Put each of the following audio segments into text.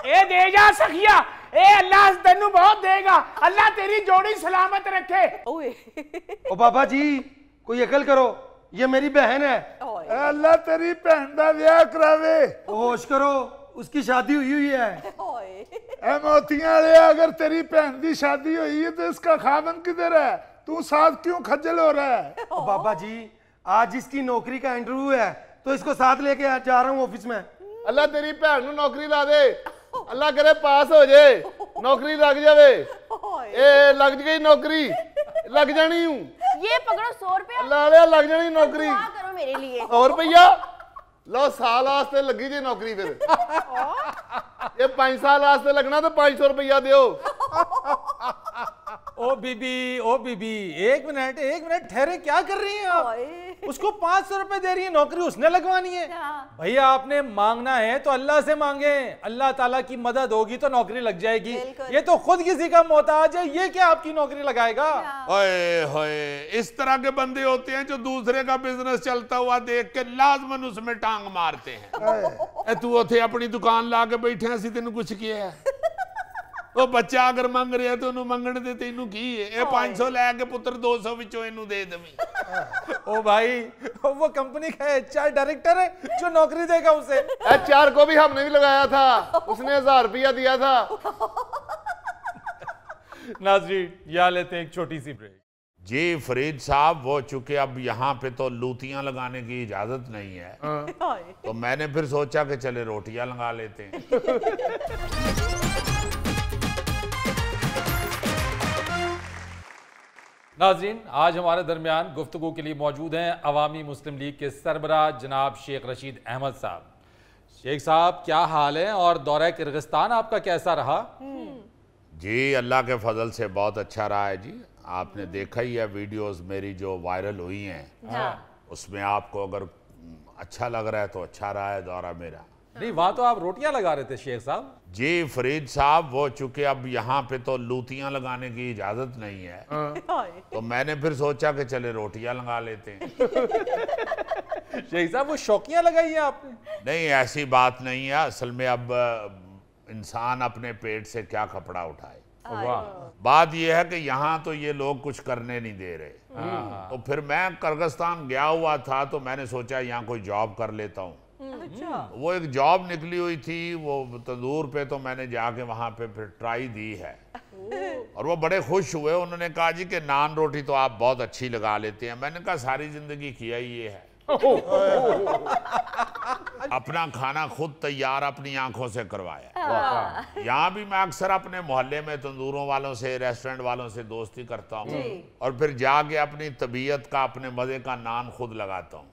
ए दे जा सखिया, ए अल्लाह तेनू बहुत देगा, अल्लाह तेरी जोड़ी सलामत रखे। ओए ओ बाबा जी कोई अकल करो, ये मेरी बहन है। अल्लाह तेरी भैन दा ब्याह करावे। होश करो, उसकी शादी हुई है। ए मोतियां वाले, अगर तेरी बहन की शादी हुई है तो इसका खामन किधर है? तू साथ क्यों खज्जल हो रहा है? ओ बाबा जी आज इसकी नौकरी का इंटरव्यू है तो इसको साथ लेके जा रहा हूँ ऑफिस में। अल्लाह तेरी भैन नू नौकरी ला दे, अल्लाह करे पास हो जाए, नौकरी लग जावे। ए लग गई नौकरी, लग जानी हूँ। ये पकड़ो 100 रुपया। अल्लाह लग जानी नौकरी। दुआ करो मेरे लिए। 100 रुपया लो, साल वास्ते लगी जी नौकरी। फिर ये 5 साल वास्ते लगना तो 500 रुपया दो। ओ बीबी एक मिनट ठहरे, क्या कर रही हैं आप? उसको 500 रुपए दे रही है, नौकरी उसने लगवानी है। भैया आपने मांगना है तो अल्लाह से मांगे, अल्लाह ताला की मदद होगी तो नौकरी लग जाएगी। ये तो खुद किसी का मोहताज है, ये क्या आपकी नौकरी लगाएगा? ओए होए, इस तरह के बंदे होते हैं जो दूसरे का बिजनेस चलता हुआ देख के लाजमन उसमें टांग मारते हैं। तू उथे अपनी दुकान ला के बैठे, असि तेन कुछ किया है? वो बच्चा अगर मंग रहा है तो उन्होंने मंगने दे, तेनू की है? 500 लैके पुत्र 200 विचों इनू दे देवी। ओ भाई वो कंपनी का HR डायरेक्टर है जो नौकरी देगा उसे। HR को भी हमने भी लगाया था, उसने 1000 रुपया दिया था। नाज़रीन यहाँ लेते हैं एक छोटी सी ब्रेक। जी फरीद साहब, वो चूंकि अब यहाँ पे तो लूतियां लगाने की इजाजत नहीं है तो मैंने फिर सोचा कि चले रोटियां लगा लेते हैं। नाज़रीन आज हमारे दरमियान गुफ्तगू के लिए मौजूद हैं अवामी मुस्लिम लीग के सरबराह जनाब शेख रशीद अहमद साहब। शेख साहब क्या हाल है और दौरा किर्गिस्तान आपका कैसा रहा? जी अल्लाह के फजल से बहुत अच्छा रहा है जी। आपने देखा ही है वीडियोस मेरी जो वायरल हुई हैं, उसमें आपको अगर अच्छा लग रहा है तो अच्छा रहा है दौरा मेरा। नहीं वहां तो आप रोटियां लगा रहे थे शेख साहब। जी फरीद साहब, वो चूंकि अब यहाँ पे तो लूतियां लगाने की इजाजत नहीं है तो मैंने फिर सोचा कि चले रोटियां लगा लेते हैं। शेख साहब वो शौकियां लगाई हैं आपने? नहीं ऐसी बात नहीं है, असल में अब इंसान अपने पेट से क्या कपड़ा उठाए। बात यह है कि यहाँ तो ये लोग कुछ करने नहीं दे रहे, तो फिर मैं किर्गिस्तान गया हुआ था तो मैंने सोचा यहाँ कोई जॉब कर लेता हूँ। वो एक जॉब निकली हुई थी वो तंदूर पे, तो मैंने जाके वहाँ पे फिर ट्राई दी है और वो बड़े खुश हुए। उन्होंने कहा जी कि नान रोटी तो आप बहुत अच्छी लगा लेते हैं। मैंने कहा सारी जिंदगी किया ही ये है। अपना खाना खुद तैयार अपनी आंखों से करवाया। यहाँ भी मैं अक्सर अपने मोहल्ले में तंदूरों वालों से, रेस्टोरेंट वालों से दोस्ती करता हूँ और फिर जाके अपनी तबीयत का, अपने मजे का नान खुद लगाता हूँ।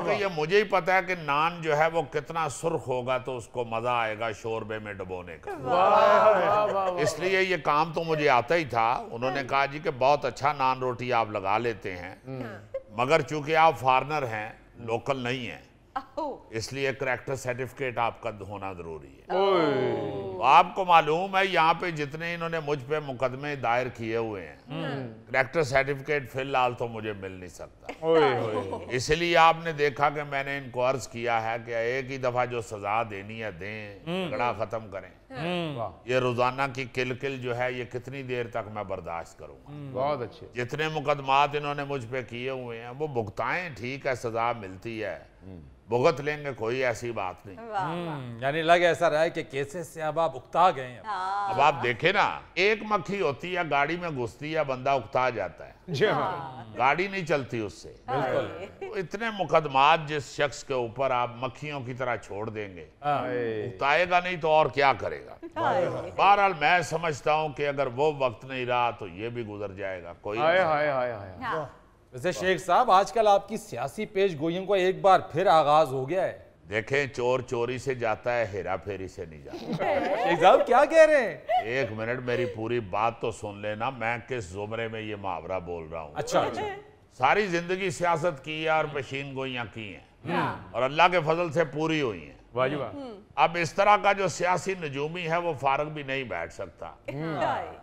तो ये मुझे ही पता है कि नान जो है वो कितना सुर्ख होगा तो उसको मजा आएगा शोरबे में डुबोने का। इसलिए ये काम तो मुझे आता ही था। उन्होंने कहा जी कि बहुत अच्छा नान रोटी आप लगा लेते हैं, मगर चूंकि आप फॉरेनर हैं, लोकल नहीं हैं, इसलिए करैक्टर सर्टिफिकेट आपका होना जरूरी है। तो आपको मालूम है यहाँ पे जितने इन्होंने मुझ पे मुकदमे दायर किए हुए हैं, करैक्टर सर्टिफिकेट फिलहाल तो मुझे मिल नहीं सकता। इसलिए आपने देखा कि मैंने इनको अर्ज किया है कि एक ही दफा जो सजा देनी है दें, झगड़ा खत्म करें। ये रोजाना की किल जो है ये कितनी देर तक मैं बर्दाश्त करूंगा? बहुत अच्छे। जितने मुकदमात इन्होंने मुझ पे किए हुए हैं वो भुगताएं, ठीक है सजा मिलती है, भुगत लेंगे, कोई ऐसी बात नहीं। यानी लग ऐसा रहा है कि केसेस से अब आप उकता गए हैं। अब आप देखे ना, एक मक्खी होती है गाड़ी में घुसती है, बंदा उकता जाता है, गाड़ी नहीं चलती उससे। बिल्कुल। तो इतने मुकदमात जिस शख्स के ऊपर आप मक्खियों की तरह छोड़ देंगे, उकताएगा नहीं तो और क्या करेगा। बहरहाल मैं समझता हूँ कि अगर वो वक्त नहीं रहा तो ये भी गुजर जाएगा। कोई वैसे शेख साहब आजकल आपकी सियासी पेश गोइयों का एक बार फिर आगाज हो गया है। देखें, चोर चोरी से जाता है, हेरा फेरी से नहीं जाता। शेख साहब क्या कह रहे हैं? एक मिनट मेरी पूरी बात तो सुन लेना, मैं किस जुमरे में ये मुहावरा बोल रहा हूँ। अच्छा। सारी जिंदगी सियासत की है और पेशीन गोइयां की हैं और अल्लाह के फजल से पूरी हुई हैं। वाह जी वाह। अब इस तरह का जो सियासी नजूमी है वो फारग भी नहीं बैठ सकता,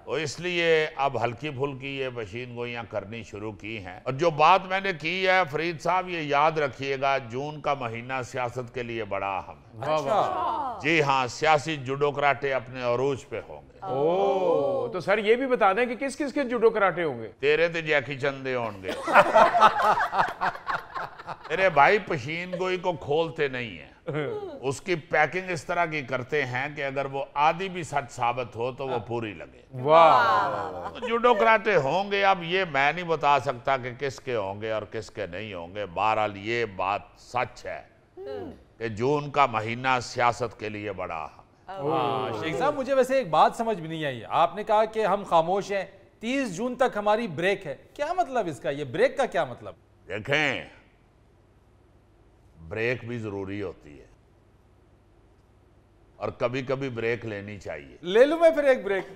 तो इसलिए अब हल्की फुल्की ये मशीन गोइयां करनी शुरू की हैं। और जो बात मैंने की है फरीद साहब, ये याद रखिएगा, जून का महीना सियासत के लिए बड़ा अहम है। अच्छा। जी हाँ, सियासी जुडो कराटे अपने अरूज पे होंगे। ओ तो सर ये भी बता दें कि किस किस के जूडो कराटे होंगे? तेरे तो जैकी चंदे होंगे। तेरे भाई पशीन गोई को खोलते नहीं है, उसकी पैकिंग इस तरह की करते हैं कि अगर वो आधी भी सच साबित हो तो वो पूरी लगे। वाह। तो जूडो कराटे होंगे। अब ये मैं नहीं बता सकता कि किसके होंगे और किसके नहीं होंगे। बहरहाल ये बात सच है कि जून का महीना सियासत के लिए बड़ा है। शेख साहब, मुझे वैसे एक बात समझ में नहीं आई। आपने कहा कि हम खामोश हैं, 30 जून तक हमारी ब्रेक है, क्या मतलब इसका? ये ब्रेक का क्या मतलब? देखें, ब्रेक भी जरूरी होती है और कभी कभी ब्रेक लेनी चाहिए। ले लूं मैं फिर एक ब्रेक?